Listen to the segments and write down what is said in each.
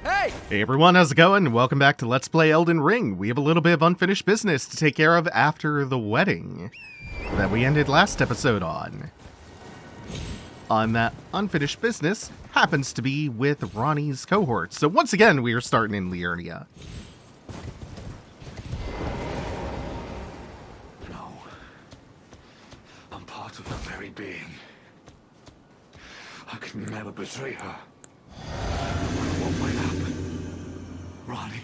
Hey everyone, how's it going? Welcome back to Let's Play Elden Ring. We have a little bit of unfinished business to take care of after the wedding that we ended last episode on. That unfinished business happens to be with Ranni's cohort. So once again, we are starting in Liurnia. No. I'm part of her very being. I can never betray her. No matter what might happen. Ranni.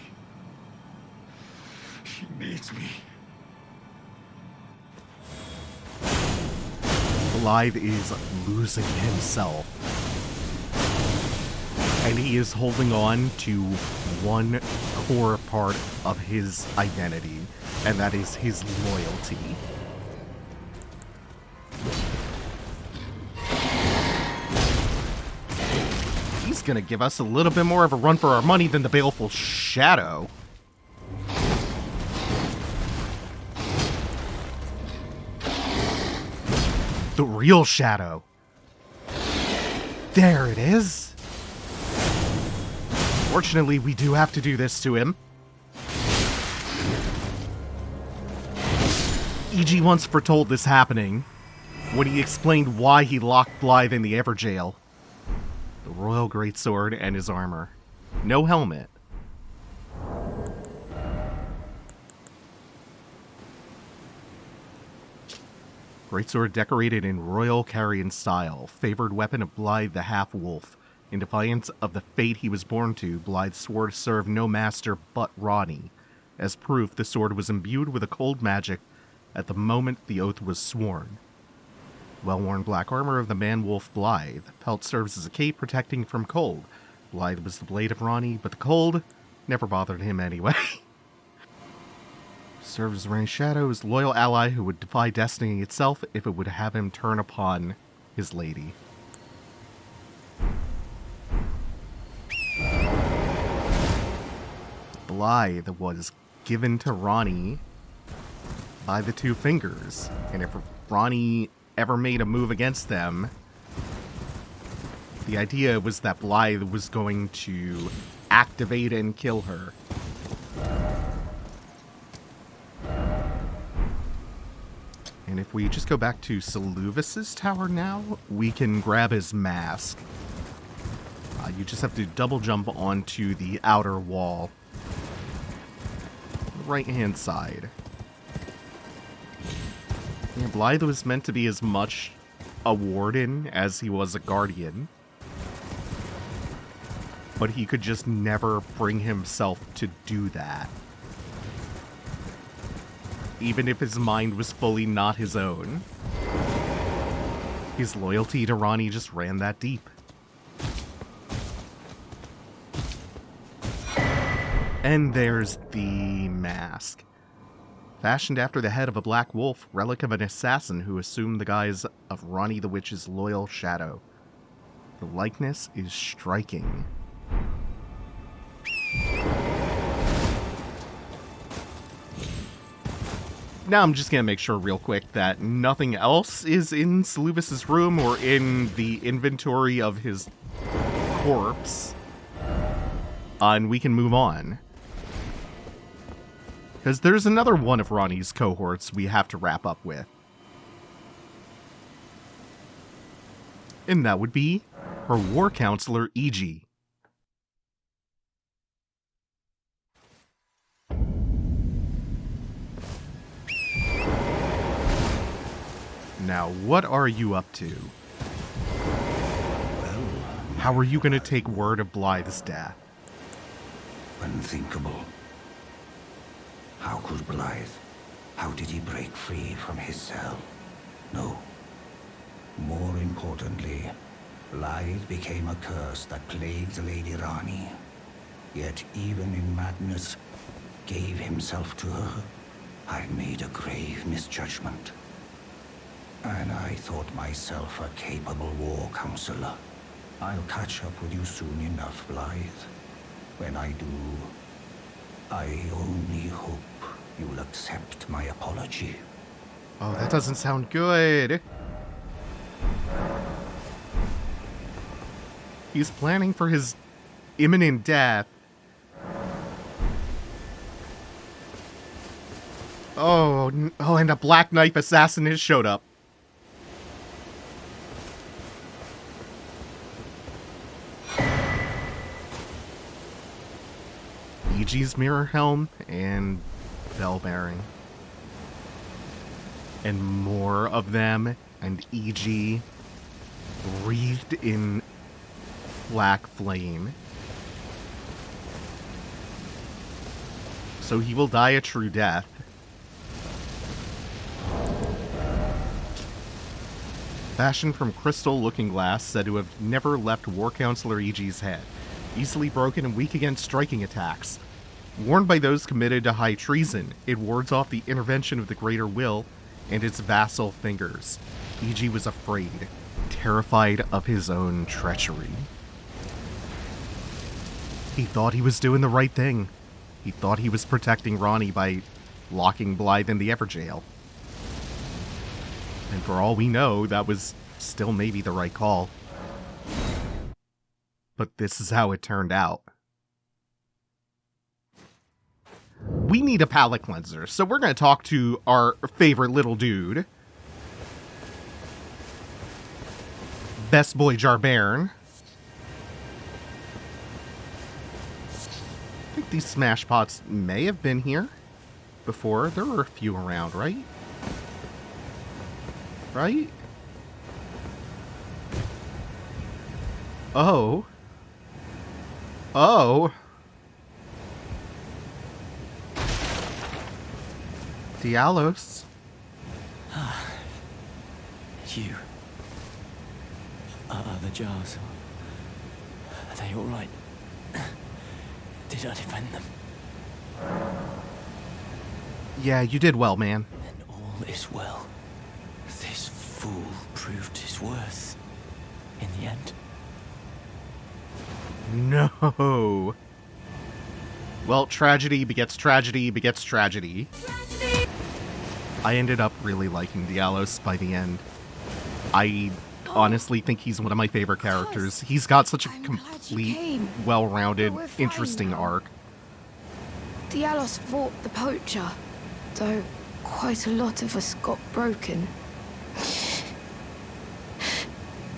She needs me. Blaidd is losing himself. And he is holding on to one core part of his identity, and that is his loyalty. He's gonna give us a little bit more of a run for our money than the Baleful Shadow. The real Shadow. There it is. Fortunately, we do have to do this to him. E.G. once foretold this happening when he explained why he locked Blaidd in the Everjail. The Royal Greatsword and his armor. No helmet. Greatsword decorated in royal carrion style, favored weapon of Blaidd the Half-Wolf. In defiance of the fate he was born to, Blaidd swore to serve no master but Ranni. As proof, the sword was imbued with a cold magic at the moment the oath was sworn. Well-worn black armor of the man-wolf Blaidd. Pelt serves as a cape protecting from cold. Blaidd was the blade of Ranni, but the cold never bothered him anyway. Served as Ranni's shadow, his loyal ally who would defy destiny itself if it would have him turn upon his lady. Blaidd was given to Ranni by the Two Fingers, and if Ranni ever made a move against them, the idea was that Blaidd was going to activate and kill her. And if we just go back to Seluvis's tower now, we can grab his mask. You just have to double jump onto the outer wall. Right-hand side. Yeah, Blaidd was meant to be as much a warden as he was a guardian. But he could just never bring himself to do that. Even if his mind was fully not his own. His loyalty to Ranni just ran that deep. And there's the mask. Fashioned after the head of a black wolf, relic of an assassin who assumed the guise of Ranni the Witch's loyal shadow. The likeness is striking. Now I'm just going to make sure real quick that nothing else is in Seluvis's room or in the inventory of his corpse. And we can move on. Because there's another one of Ranni's cohorts we have to wrap up with. And that would be her war counselor, E.G. Now, what are you up to? Well, how are you going to take word of Blaidd's death? Unthinkable. How could Blaidd? How did he break free from his cell? No. More importantly, Blaidd became a curse that plagued Lady Ranni. Yet even in madness, gave himself to her. I made a grave misjudgment. And I thought myself a capable war counselor. I'll catch up with you soon enough, Blaidd. When I do, I only hope you'll accept my apology. Oh, that doesn't sound good. He's planning for his imminent death Oh, and a Black Knife assassin has showed up. EG's mirror helm and bell bearing. And more of them, and EG wreathed in black flame. So he will die a true death. Fashioned from crystal looking glass, said to have never left War Counselor EG's head. Easily broken and weak against striking attacks. Worn by those committed to high treason, it wards off the intervention of the Greater Will and its vassal fingers. EG was afraid, terrified of his own treachery. He thought he was doing the right thing. He thought he was protecting Ranni by locking Blaidd in the Everjail. And for all we know, that was still maybe the right call. But this is how it turned out. We need a palate cleanser, so we're going to talk to our favorite little dude. Best boy Jarburg. I think these smash pots may have been here before. There were a few around, right? Right? Oh. Oh. Dialos. You. Are the jars? Are they all right? Did I defend them? Yeah, you did well, man. Then all is well. This fool proved his worth in the end. No. Well, tragedy begets tragedy begets tragedy. I ended up really liking Dialos by the end. I honestly think he's one of my favorite characters. He's got such a complete, well-rounded, interesting arc. Dialos fought the poacher, though quite a lot of us got broken.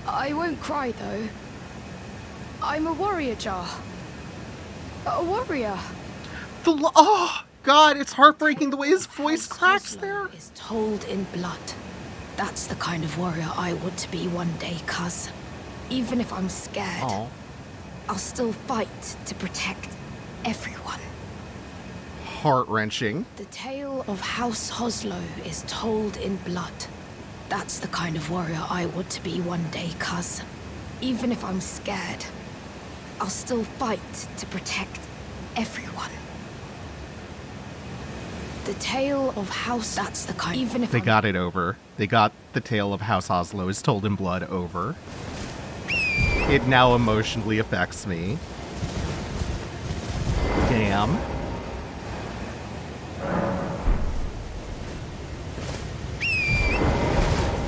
I won't cry, though. I'm a warrior jar. A warrior. Oh, God, it's heartbreaking the way his voice cracks there. Is told in blood. That's the kind of warrior I want to be one day, cuz. Even if I'm scared, Aww. I'll still fight to protect everyone. Heart-wrenching. The tale of House Hoslow is told in blood. That's the kind of warrior I want to be one day, cuz. Even if I'm scared, I'll still fight to protect everyone. The tale of House... That's the kind... Even if They got it over. They got the tale of House Oslo is told in blood over. It now emotionally affects me. Damn.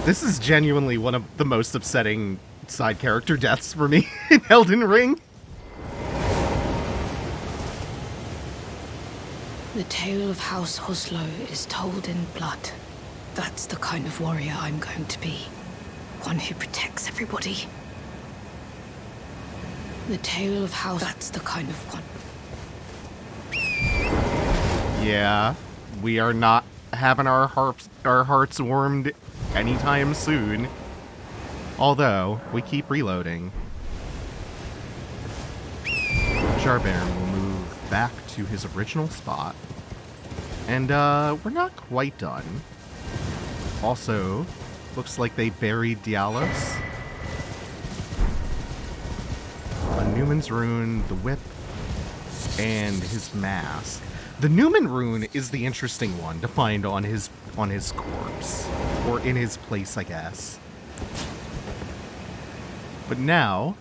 This is genuinely one of the most upsetting side character deaths for me in Elden Ring. The tale of House Hoslow is told in blood. That's the kind of warrior I'm going to be. One who protects everybody. The tale of House... That's the kind of one. Yeah, we are not having our hearts warmed anytime soon. Although, we keep reloading. Jarburg will move back to his original spot. And, we're not quite done. Also, looks like they buried Dialos. A Newman's rune, the whip, and his mask. The Newman rune is the interesting one to find on his corpse. Or in his place, I guess. But now,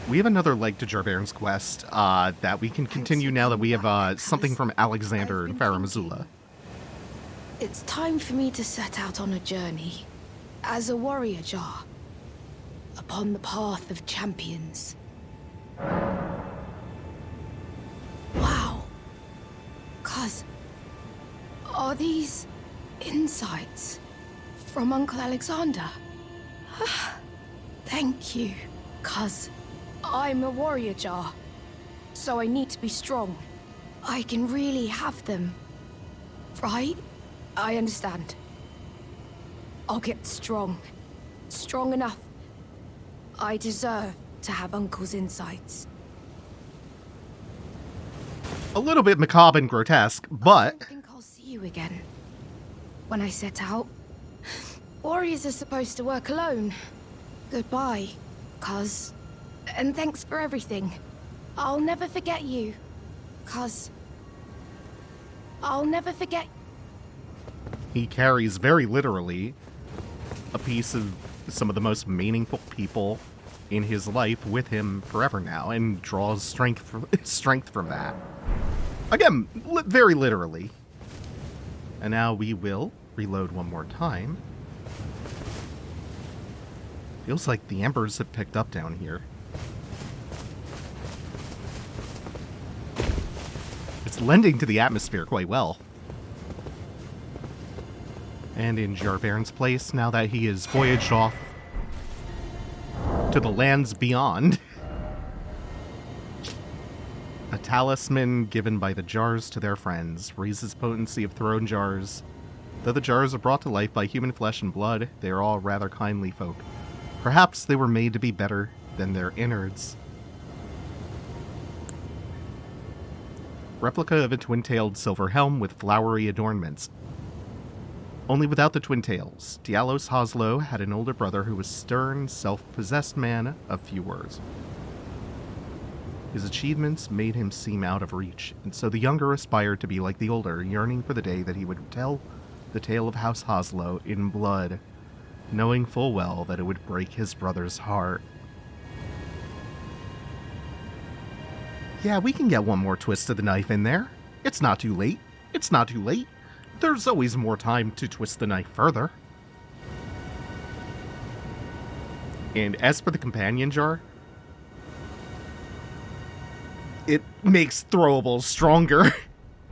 we have another leg to Jarburg's quest that we can continue now that we have something from Alexander and Farum Azula. It's time for me to set out on a journey. As a warrior jar. Upon the path of champions. Wow. Cuz... Are these insights from Uncle Alexander? Thank you, cuz I'm a warrior jar, so I need to be strong. I can really have them, right? I understand. I'll get strong. Strong enough. I deserve to have Uncle's insights. A little bit macabre and grotesque, I but don't think I'll see you again. When I set out, warriors are supposed to work alone. Goodbye, cuz. And thanks for everything. I'll never forget you, cuz. I'll never forget. he carries very literally a piece of some of the most meaningful people in his life with him forever now, and draws strength from that. Again, very literally. And now we will reload one more time. Feels like the embers have picked up down here. It's lending to the atmosphere quite well. And in Jarburg's place, now that he has voyaged off to the lands beyond, a talisman given by the jars to their friends raises potency of thrown jars. Though the jars are brought to life by human flesh and blood, they are all rather kindly folk. Perhaps they were made to be better than their innards. Replica of a twin-tailed silver helm with flowery adornments. Only without the twin tails. Dialos Hoslo had an older brother who was stern, self-possessed man of few words. His achievements made him seem out of reach, and so the younger aspired to be like the older, yearning for the day that he would tell the tale of House Hoslo in blood, knowing full well that it would break his brother's heart. Yeah, we can get one more twist of the knife in there. It's not too late. It's not too late. There's always more time to twist the knife further. And as for the companion jar, it makes throwables stronger.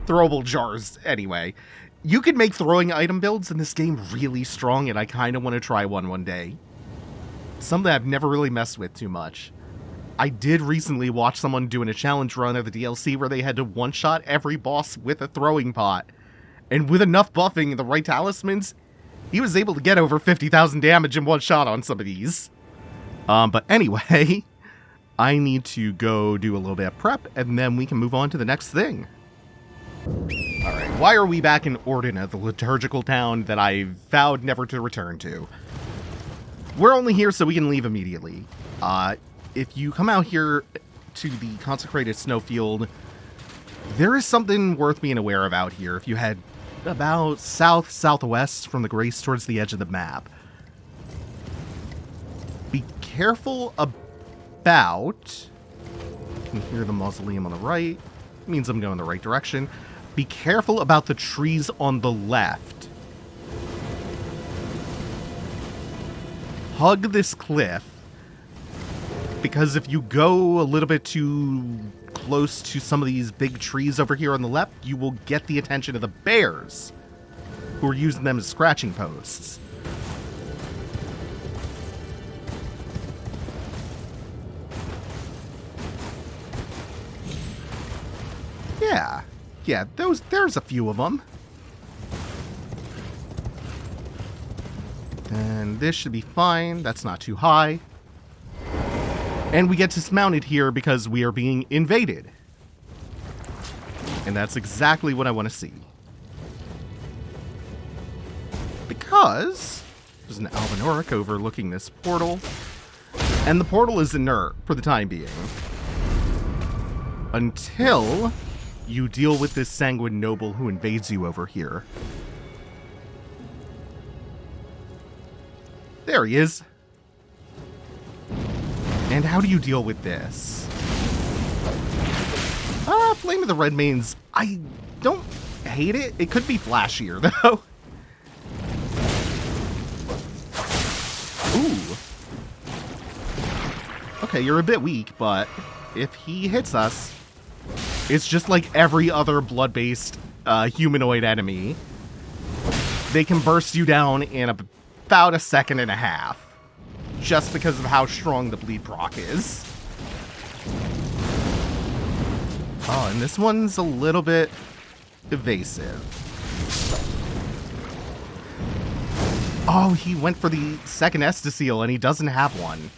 Throwable jars, anyway. You can make throwing item builds in this game really strong, and I kind of want to try one day. Something I've never really messed with too much. I did recently watch someone doing a challenge run of the DLC where they had to one-shot every boss with a throwing pot. And with enough buffing and the right talismans, he was able to get over 50,000 damage in one shot on some of these. But anyway, I need to go do a little bit of prep, and then we can move on to the next thing. Alright, why are we back in Ordina, the liturgical town that I vowed never to return to? We're only here so we can leave immediately. If you come out here to the consecrated snowfield, there is something worth being aware of out here if you head about southwest from the Grace towards the edge of the map. Be careful about... You can hear the mausoleum on the right. It means I'm going the right direction. Be careful about the trees on the left. Hug this cliff, because if you go a little bit too close to some of these big trees over here on the left, you will get the attention of the bears, who are using them as scratching posts. Yeah, there's a few of them. And this should be fine. That's not too high. And we get dismounted here because we are being invaded. And that's exactly what I want to see. Because there's an Alvinoric overlooking this portal. And the portal is inert for the time being. Until you deal with this sanguine noble who invades you over here. There he is. And how do you deal with this? Flame of the Redmanes, I don't hate it. It could be flashier, though. Ooh. Okay, you're a bit weak, but if he hits us, it's just like every other blood-based humanoid enemy. they can burst you down in about a second and a half. Just because of how strong the bleed proc is. Oh, and this one's a little bit evasive. Oh, he went for the second Estacil and he doesn't have one.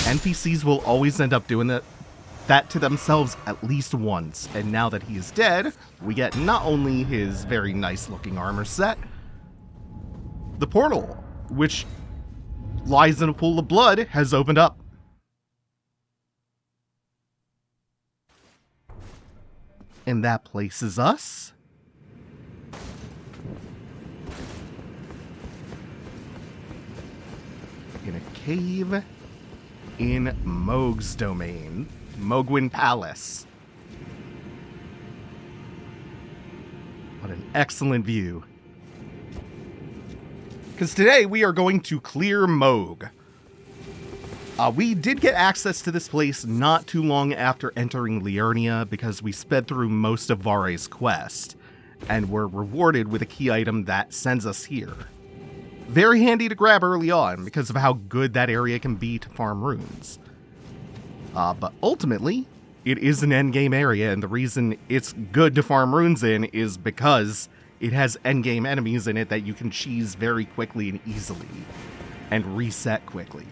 NPCs will always end up doing that to themselves at least once. And now that he is dead, we get not only his very nice looking armor set, the portal, which lies in a pool of blood, has opened up. And that places us in a cave in Mohg's domain, Mohgwyn Palace. What an excellent view. Because today we are going to clear Mohg. We did get access to this place not too long after entering Liurnia because we sped through most of Varré's quest, and were rewarded with a key item that sends us here. Very handy to grab early on because of how good that area can be to farm runes. But ultimately, it is an endgame area, and the reason it's good to farm runes in is because it has endgame enemies in it that you can cheese very quickly and easily, and reset quickly.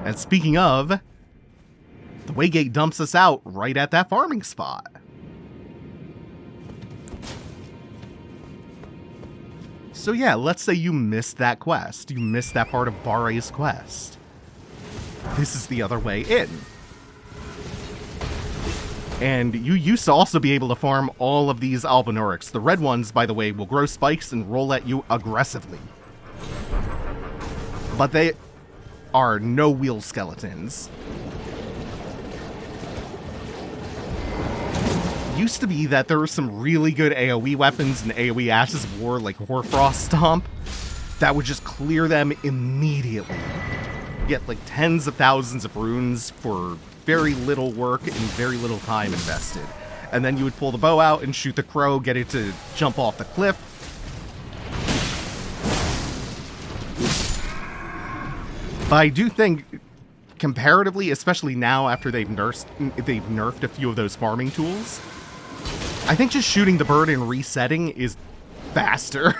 And speaking of, the Waygate dumps us out right at that farming spot. So yeah, let's say you missed that quest. You missed that part of Varré's quest. This is the other way in. And you used to also be able to farm all of these Albinaurics. The red ones, by the way, will grow spikes and roll at you aggressively. But they are no-wheel skeletons. Used to be that there were some really good AoE weapons in AoE Ashes of War, like Hoarfrost Stomp, that would just clear them immediately. You get like tens of thousands of runes for very little work and very little time invested. And then you would pull the bow out and shoot the crow, get it to jump off the cliff. But I do think, comparatively, especially now after they've nerfed a few of those farming tools, I think just shooting the bird and resetting is faster.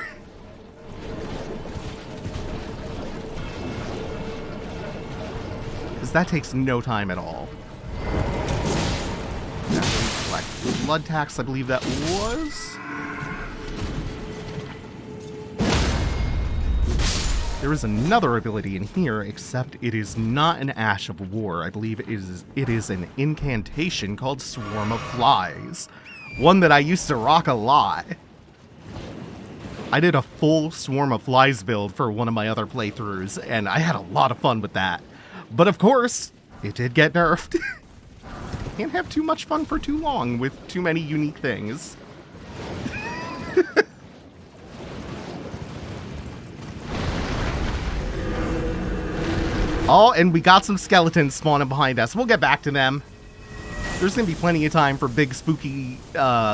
Because that takes no time at all. Collect blood tax, I believe that was. There is another ability in here, except it is not an Ash of War. I believe it is an incantation called Swarm of Flies. One that I used to rock a lot. I did a full Swarm of Flies build for one of my other playthroughs, and I had a lot of fun with that. But of course, it did get nerfed. Can't have too much fun for too long with too many unique things. Oh, and we got some skeletons spawning behind us. We'll get back to them. There's going to be plenty of time for big, spooky,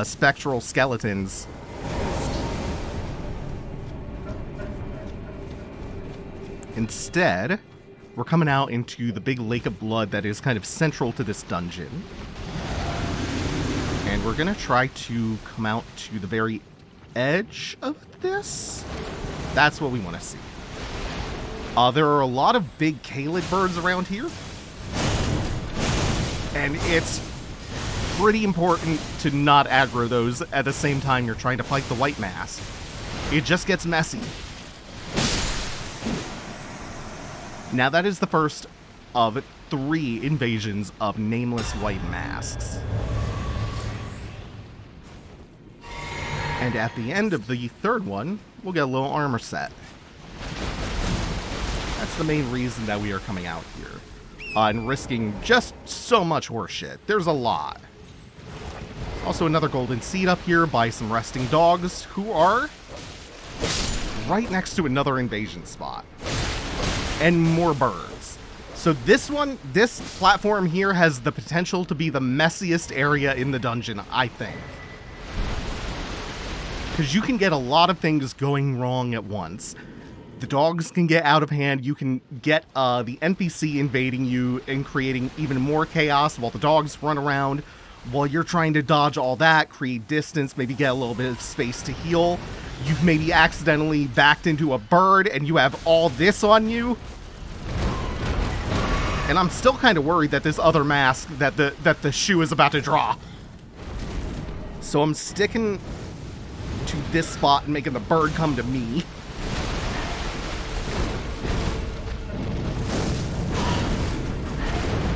spectral skeletons. Instead, we're coming out into the big lake of blood that is kind of central to this dungeon. And we're going to try to come out to the very edge of this. That's what we want to see. There are a lot of big Caelid birds around here. And it's pretty important to not aggro those at the same time you're trying to fight the White Mask. It just gets messy. Now that is the first of 3 invasions of nameless White Masks. And at the end of the 3rd one, we'll get a little armor set. That's the main reason that we are coming out here. And risking just so much horseshit. There's a lot. Also another golden seed up here by some resting dogs who are right next to another invasion spot. And more birds. So this platform here has the potential to be the messiest area in the dungeon, I think. because you can get a lot of things going wrong at once. The dogs can get out of hand. You can get the NPC invading you and creating even more chaos while the dogs run around. While you're trying to dodge all that, create distance, maybe get a little bit of space to heal. You've maybe accidentally backed into a bird and you have all this on you. And I'm still kind of worried that this other mask that the shoe is about to draw. So I'm sticking to this spot and making the bird come to me.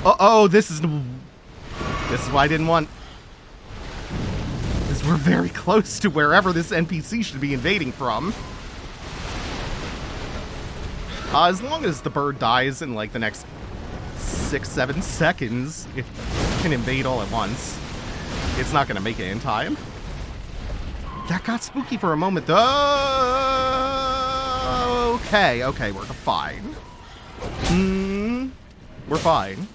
Uh-oh, this is what I didn't want. Because we're very close to wherever this NPC should be invading from. As long as the bird dies in like the next 6-7 seconds, it can invade all at once. It's not going to make it in time. That got spooky for a moment, though. Okay, we're fine. We're fine.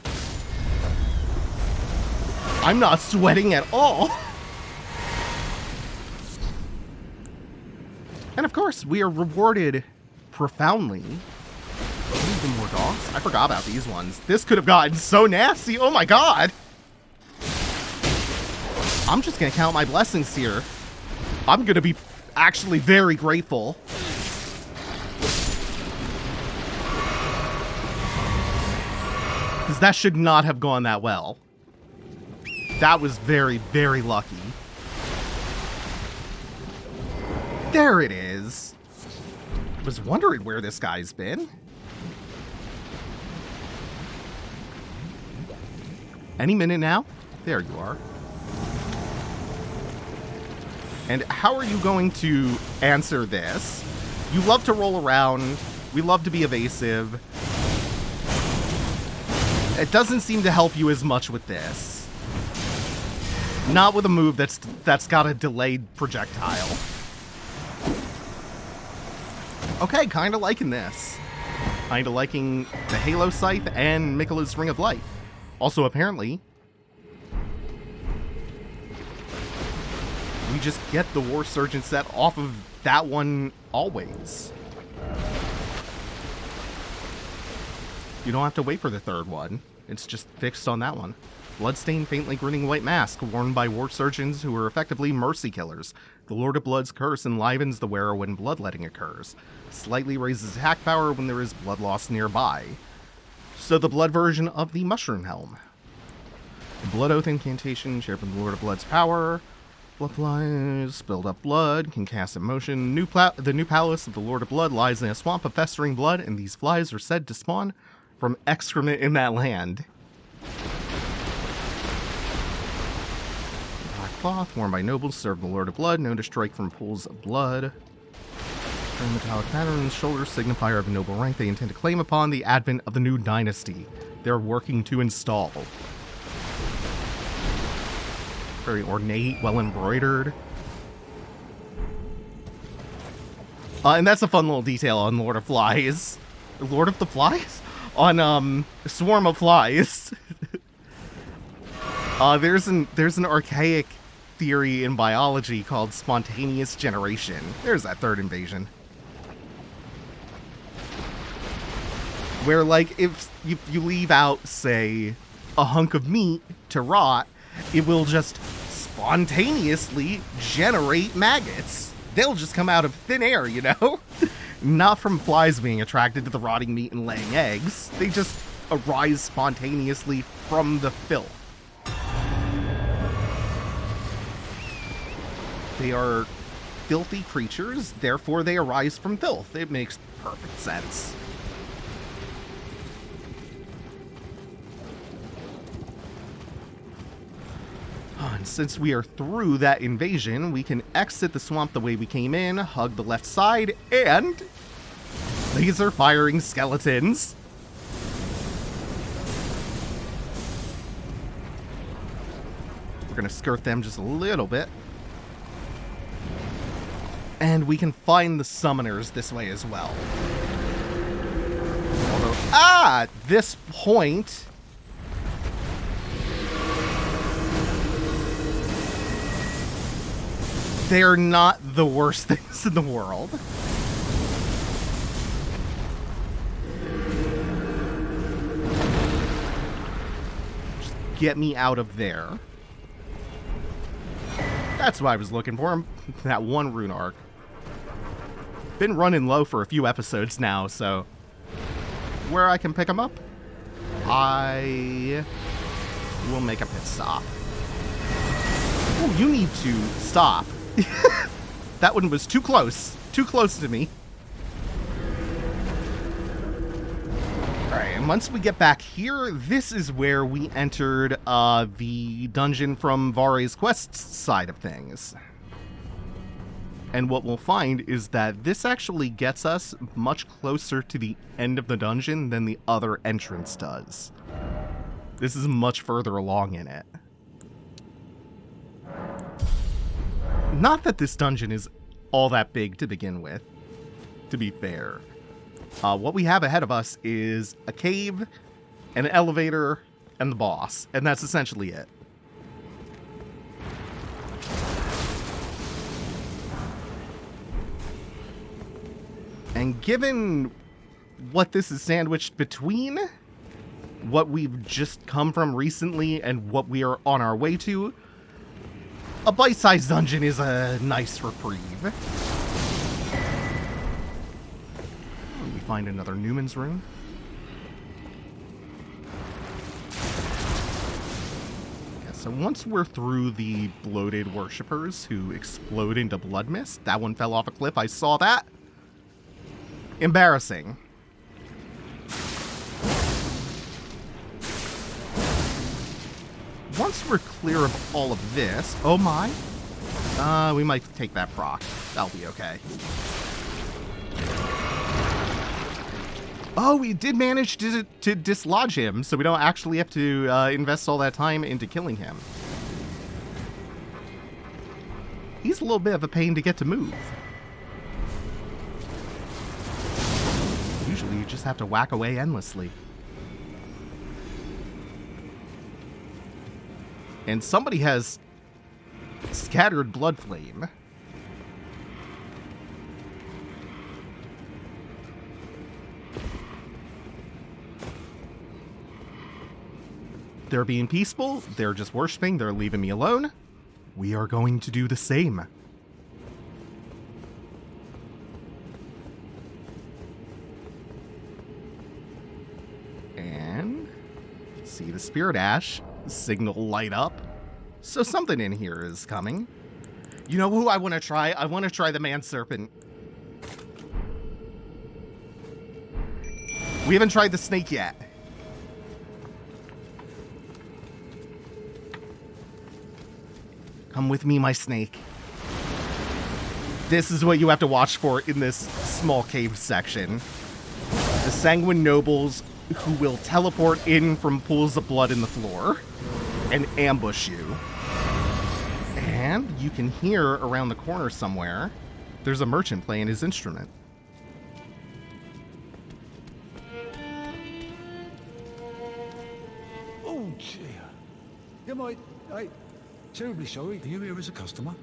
I'm not sweating at all. And of course, we are rewarded profoundly. Even more dogs? I forgot about these ones. This could have gotten so nasty. Oh my god. I'm just gonna count my blessings here. I'm gonna be actually very grateful. Because that should not have gone that well. That was very, very lucky. There it is. I was wondering where this guy's been. Any minute now? There you are. And how are you going to answer this? You love to roll around. We love to be evasive. It doesn't seem to help you as much with this. Not with a move that's got a delayed projectile. Okay, kind of liking this. Kind of liking the Halo Scythe and Mikola's Ring of Light. Also, apparently, we just get the War Surgeon set off of that one always. You don't have to wait for the third one. It's just fixed on that one. Bloodstained, faintly grinning white mask worn by war surgeons who are effectively mercy killers. The Lord of Blood's curse enlivens the wearer when bloodletting occurs. Slightly raises attack power when there is blood loss nearby. So the blood version of the Mushroom Helm. The Blood Oath incantation shared with the Lord of Blood's power. Blood flies, spilled up blood, can cast in motion. The new palace of the Lord of Blood lies in a swamp of festering blood, and these flies are said to spawn from excrement in that land. Black cloth worn by nobles serve the Lord of Blood, known to strike from pools of blood. Metallic patterns, shoulders, signifier of a noble rank they intend to claim upon the advent of the new dynasty. They're working to install. Very ornate, well embroidered. And that's a fun little detail on Lord of Flies. Lord of the Flies? On Swarm of Flies. There's an archaic theory in biology called spontaneous generation. There's that third invasion. Where, like, if you leave out, say, a hunk of meat to rot, it will just spontaneously generate maggots. They'll just come out of thin air, you know? Not from flies being attracted to the rotting meat and laying eggs. They just arise spontaneously from the filth. They are filthy creatures, therefore they arise from filth. It makes perfect sense. And since we are through that invasion, we can exit the swamp the way we came in, hug the left side, and laser firing skeletons. We're going to skirt them just a little bit. And we can find the summoners this way as well. Although, at this point, they're not the worst things in the world. Just get me out of there. That's what I was looking for. That one rune arc. Been running low for a few episodes now, so where I can pick them up, I will make a pit stop. Oh, you need to stop. That one was too close to me. Alright, and once we get back here, this is where we entered the dungeon from Varré's quest side of things. And what we'll find is that this actually gets us much closer to the end of the dungeon than the other entrance does. This is much further along in it. Not that this dungeon is all that big to begin with, to be fair. What we have ahead of us is a cave, an elevator, and the boss, and that's essentially it. And given what this is sandwiched between, what we've just come from recently and what we are on our way to, a bite-sized dungeon is a nice reprieve. We find another Newman's rune. Yeah, so once we're through the bloated worshippers who explode into blood mist, that one fell off a cliff, I saw that. Embarrassing. Once we're clear of all of this, oh my, we might take that proc. That'll be okay. Oh, we did manage to dislodge him, so we don't actually have to invest all that time into killing him. He's a little bit of a pain to get to move. Usually you just have to whack away endlessly. And somebody has scattered blood flame. They're being peaceful, they're just worshiping, they're leaving me alone. We are going to do the same. And see the spirit ash signal light up. So something in here is coming. You know who I want to try? I want to try the man serpent. We haven't tried the snake yet. Come with me, my snake. This is what you have to watch for in this small cave section. The sanguine nobles who will teleport in from pools of blood in the floor and ambush you. And you can hear around the corner somewhere, there's a merchant playing his instrument. Oh, dear. You might... terribly sorry. Are you here as a customer?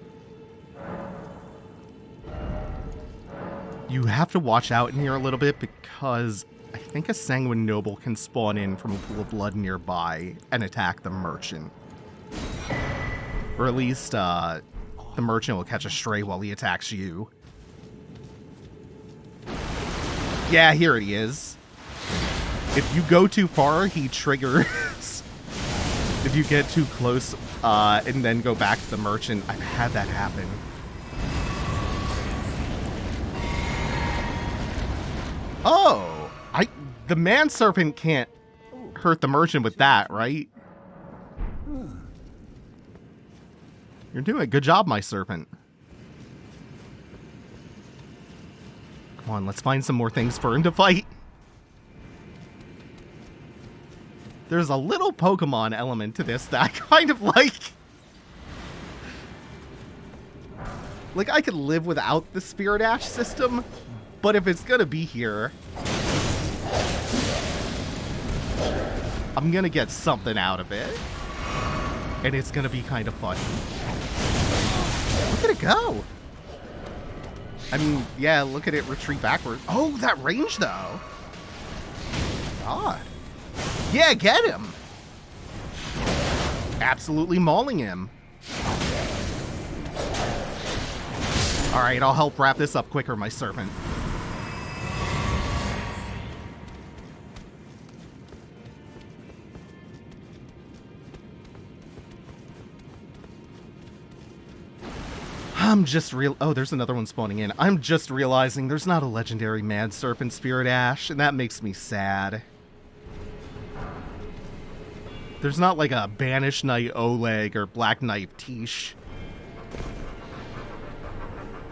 You have to watch out in here a little bit because I think a sanguine noble can spawn in from a pool of blood nearby and attack the merchant. Or at least, the merchant will catch a stray while he attacks you. Yeah, here he is. If you go too far, he triggers. If you get too close, and then go back to the merchant, I've had that happen. Oh! The man serpent can't hurt the merchant with that, right? You're doing a good job, my serpent. Come on, let's find some more things for him to fight. There's a little Pokemon element to this that I kind of like. Like, I could live without the Spirit Ash system, but if it's gonna be here, I'm gonna get something out of it. And it's gonna be kind of fun. Look at it go. I mean, yeah, look at it retreat backwards. Oh, that range, though. God. Yeah, get him. Absolutely mauling him. All right, I'll help wrap this up quicker, my serpent. Oh, there's another one spawning in. I'm just realizing there's not a legendary Mad Serpent Spirit Ash, and that makes me sad. There's not like a Banished Knight Oleg or Black Knight Tish.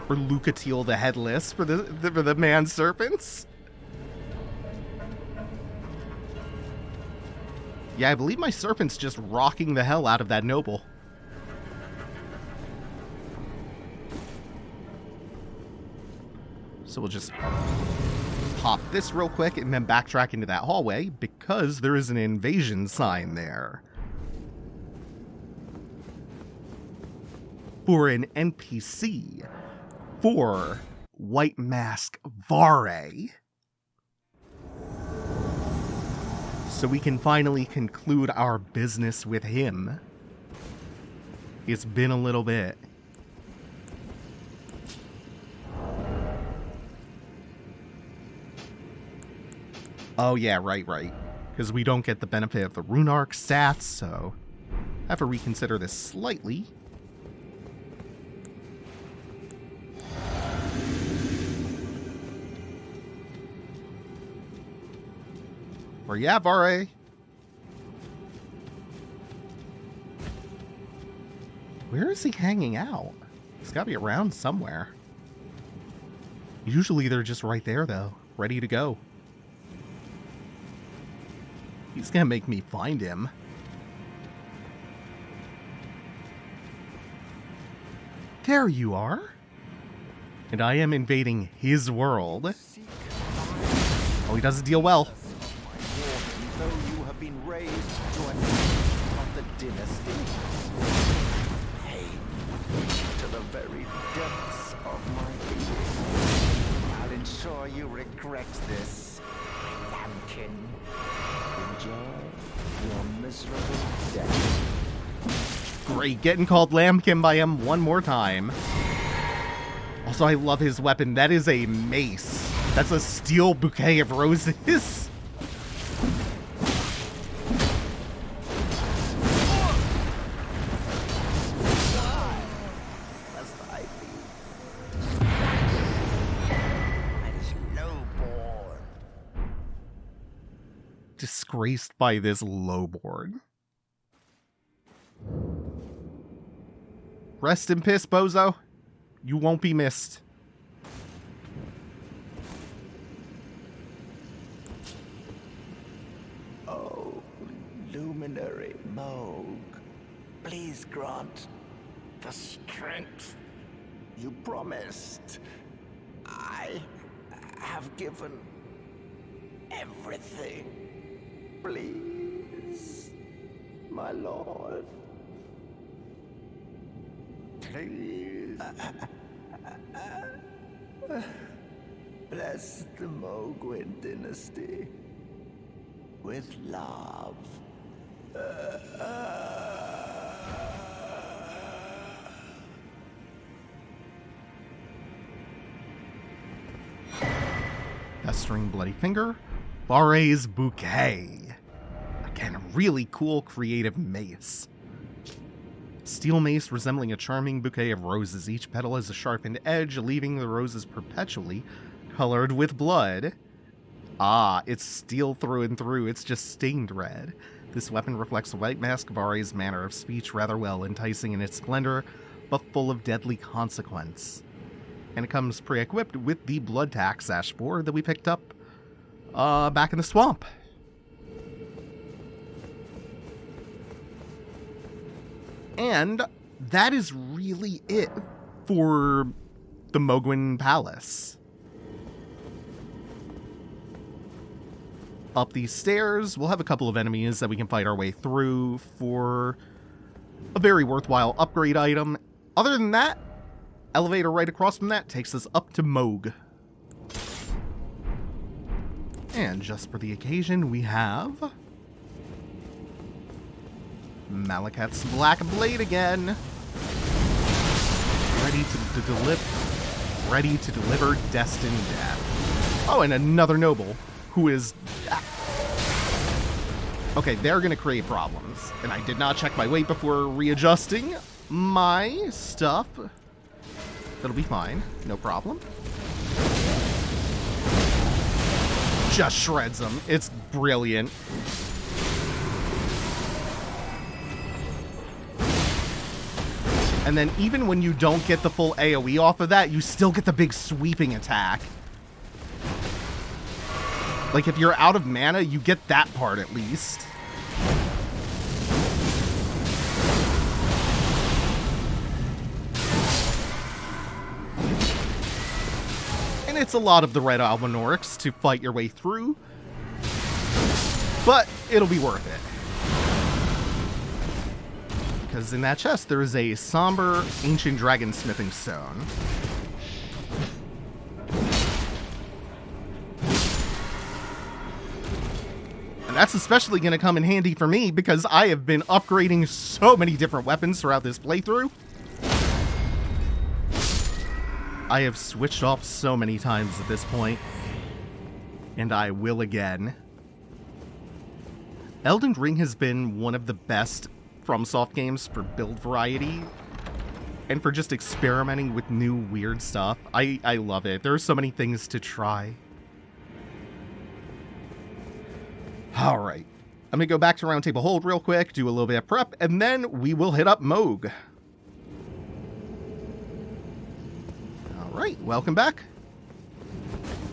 Or Lucatiel the Headless for the Man Serpents. Yeah, I believe my serpent's just rocking the hell out of that noble. So we'll just pop this real quick and then backtrack into that hallway because there is an invasion sign there. For an NPC for White Mask Varré. So we can finally conclude our business with him. It's been a little bit. Oh yeah, right. Because we don't get the benefit of the Rune Arc stats, so I have to reconsider this slightly. Where you at, Varré? Where is he hanging out? He's got to be around somewhere. Usually they're just right there, though, ready to go. He's gonna make me find him. There you are. And I am invading his world. Oh, he doesn't deal well. Though you have been raised to a of the dynasty, pain to the very depths of my being. I'll ensure you regret this, lambkin. Enjoy your miserable death. Great, getting called Lambkin by him one more time. Also, I love his weapon. That is a mace. That's a steel bouquet of roses. Disgraced by this lowboard. Rest in piss, bozo. You won't be missed. Oh, luminary Mohg, please grant the strength you promised. I have given everything. Please, my lord. Please. Bless the Mohgwyn dynasty with love. Pestering Bloody Finger. Varré's Bouquet. Again, a really cool creative mace. Steel mace resembling a charming bouquet of roses. Each petal has a sharpened edge, leaving the roses perpetually colored with blood. Ah, it's steel through and through. It's just stained red. This weapon reflects White Mask Varré's manner of speech rather well, enticing in its splendor, but full of deadly consequence. And it comes pre-equipped with the Blood Tax Ash board that we picked up back in the swamp. And that is really it for the Mohgwyn Palace. Up these stairs, we'll have a couple of enemies that we can fight our way through for a very worthwhile upgrade item. Other than that, elevator right across from that takes us up to Mohg. And just for the occasion, we have Malekith's Black Blade again. Ready to deliver destined death. Oh, and another noble who is... Okay, they're going to create problems. And I did not check my weight before readjusting my stuff. That'll be fine. No problem. Just shreds them. It's brilliant. And then even when you don't get the full AoE off of that, you still get the big sweeping attack. Like, if you're out of mana, you get that part at least. And it's a lot of the Red Albinorix to fight your way through. But it'll be worth it. Because in that chest, there is a somber ancient dragon smithing stone. And that's especially going to come in handy for me because I have been upgrading so many different weapons throughout this playthrough. I have switched off so many times at this point, and I will again. Elden Ring has been one of the best FromSoft games for build variety and for just experimenting with new weird stuff. I love it. There are so many things to try. Alright, I'm going to go back to Roundtable Hold real quick, do a little bit of prep, and then we will hit up Mohg. Alright, welcome back.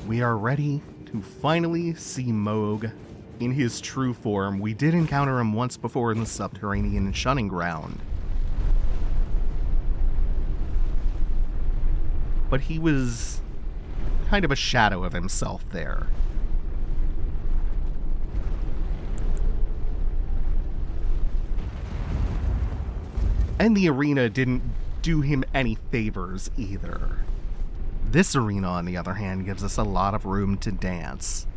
We are ready to finally see Mohg in his true form. We did encounter him once before in the subterranean shunning ground. But he was kind of a shadow of himself there. And the arena didn't do him any favors either. This arena, on the other hand, gives us a lot of room to dance.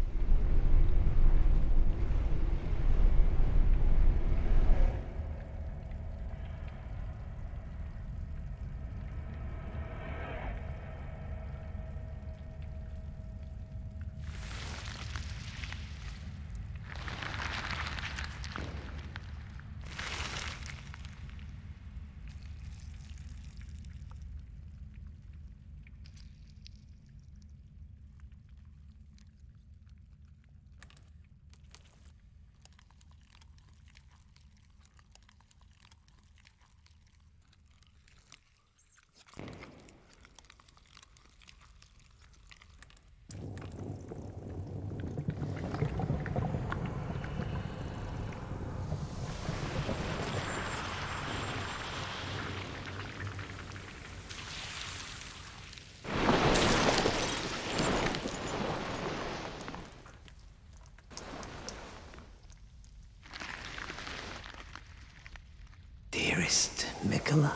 Dearest Mikola,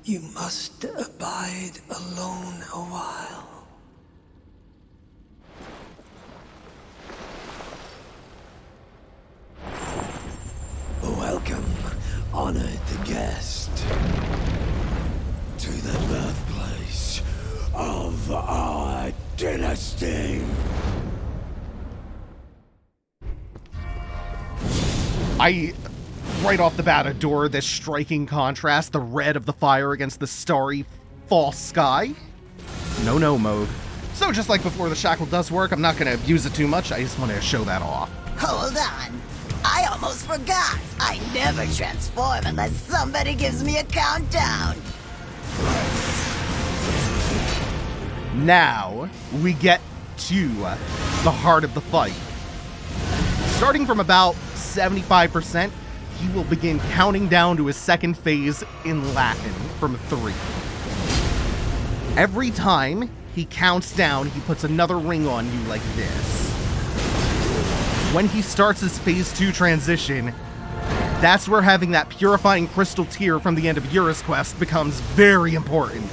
you must abide alone a while. Welcome, honored guest, to the birthplace of our dynasty. Right off the bat, adore this striking contrast, the red of the fire against the starry, false sky. No, Mohg. So just like before, the shackle does work. I'm not going to abuse it too much. I just want to show that off. Hold on. I almost forgot. I never transform unless somebody gives me a countdown. Now, we get to the heart of the fight. Starting from about 75%, he will begin counting down to his second phase in Latin from 3. Every time he counts down, he puts another ring on you like this. when he starts his Phase 2 transition, that's where having that purifying crystal tear from the end of Yura's quest becomes very important.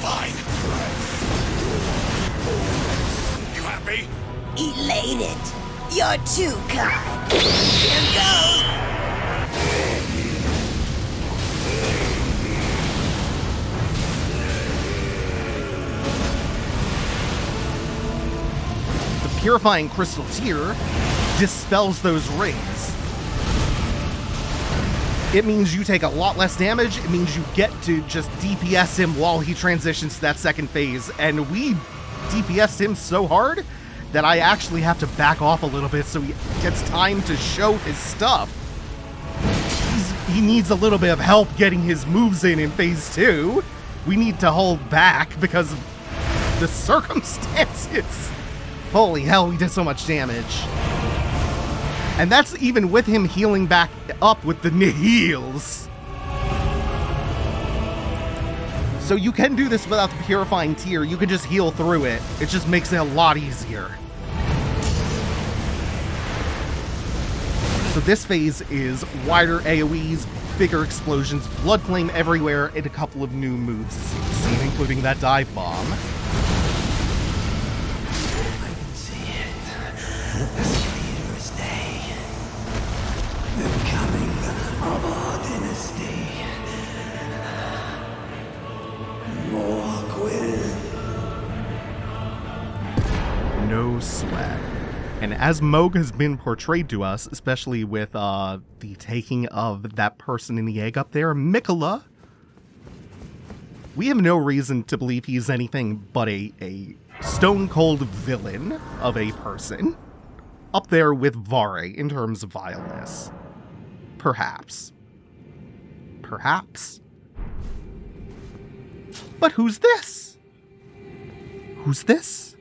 Fine. You happy? Elated. You're too kind. Here goes. The purifying crystal tear dispels those rings. It means you take a lot less damage. It means you get to just DPS him while he transitions to that second phase. And we DPS'd him so hard that I actually have to back off a little bit so he gets time to show his stuff. He needs a little bit of help getting his moves in Phase 2. We need to hold back because of the circumstances. Holy hell, we did so much damage. And that's even with him healing back up with the Nihils. So you can do this without the purifying tear. You can just heal through it. It just makes it a lot easier. So this phase is wider AoEs, bigger explosions, blood flame everywhere, and a couple of new moves, including that dive bomb. I can see it. As clear as day. The coming of our dynasty. Mohgwyn. No sweat. And as Mohg has been portrayed to us, especially with the taking of that person in the egg up there, Miquella, we have no reason to believe he's anything but a stone-cold villain of a person. Up there with Varré in terms of vileness. Perhaps. Perhaps. But who's this? Who's this?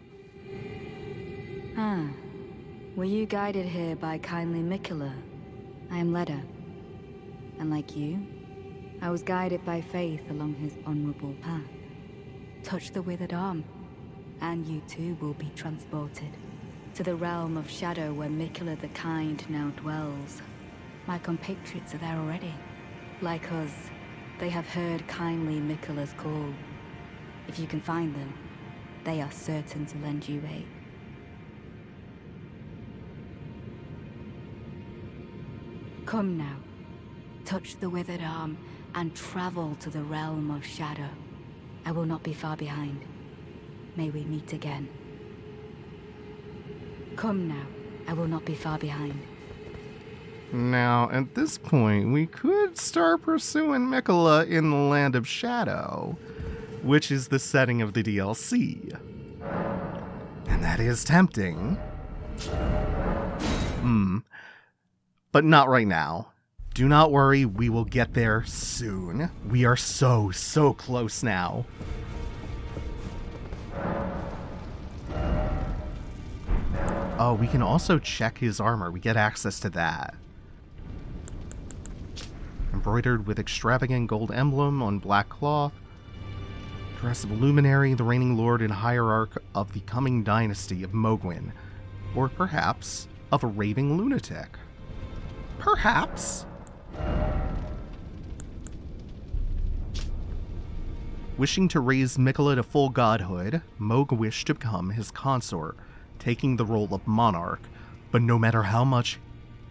Ah. Were you guided here by kindly Miquella? I am Leda. And like you, I was guided by faith along his honorable path. Touch the withered arm, and you too will be transported to the realm of shadow where Miquella the Kind now dwells. My compatriots are there already. Like us, they have heard kindly Miquella's call. If you can find them, they are certain to lend you aid. Come now, touch the withered arm, and travel to the realm of shadow. I will not be far behind. May we meet again. Come now, I will not be far behind. Now, at this point, we could start pursuing Miquella in the Land of Shadow, which is the setting of the DLC. And that is tempting. But not right now. Do not worry, we will get there soon. We are so close now. Oh, we can also check his armor. We get access to that. Embroidered with extravagant gold emblem on black cloth. Dress of a luminary, the reigning lord and hierarch of the coming dynasty of Mohgwyn. Or perhaps of a raving lunatic. Perhaps. Wishing to raise Miquella to full godhood, Mohg wished to become his consort, taking the role of monarch, but no matter how much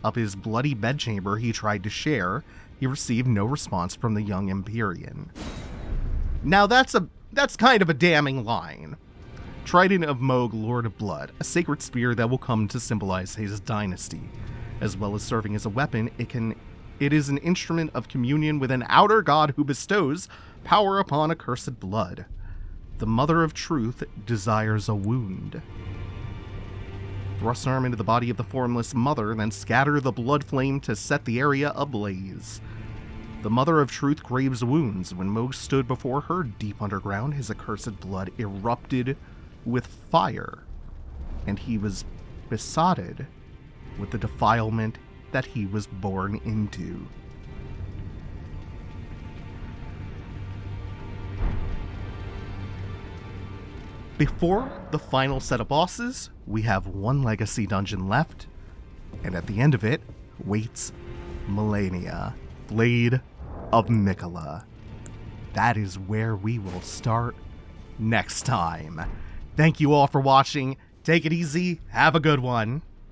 of his bloody bedchamber he tried to share, he received no response from the young Empyrean. Now that's kind of a damning line. Trident of Mohg, Lord of Blood, a sacred spear that will come to symbolize his dynasty. As well as serving as a weapon, it is an instrument of communion with an outer god who bestows power upon accursed blood. The Mother of Truth desires a wound. Thrust an arm into the body of the formless mother, then scatter the blood flame to set the area ablaze. The Mother of Truth craves wounds. When Mohg stood before her deep underground, his accursed blood erupted with fire, and he was besotted with the defilement that he was born into. Before the final set of bosses, we have one legacy dungeon left, and at the end of it waits Malenia, Blade of Miquella. That is where we will start next time. Thank you all for watching. Take it easy. Have a good one.